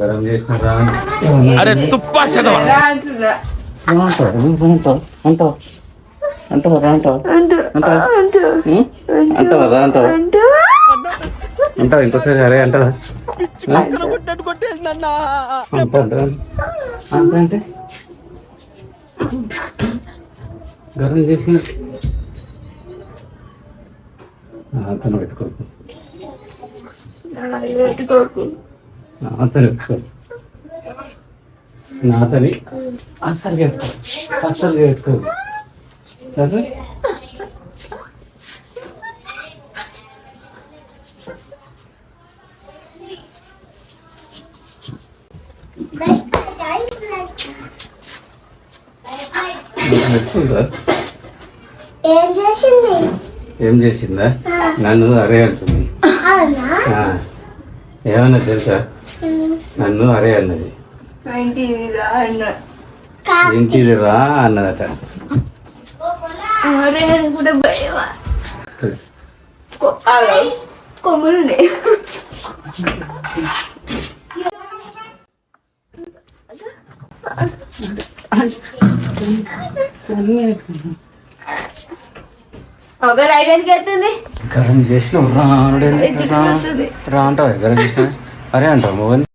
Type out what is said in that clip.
గరం చేసిన రా అరే తుప్పా అంటావా ఇంకోసారి అరే అంటావా అంటే గరం చేసిన అతను పెట్టుకోకు నాతని అస్సలు పెట్టుకో సరే ఏం చేసిందా నన్ను అరే అంటుంది ఏమన్నా తెలుసా నన్ను అరే అన్నది ఏంటిది రా అన్నదట కొమ్ములుండే ఒక రైట్ ఎందుకు ఎత్తుంది గరం చేసిన రా అంటావు గరం చేసిన అరే అంటావు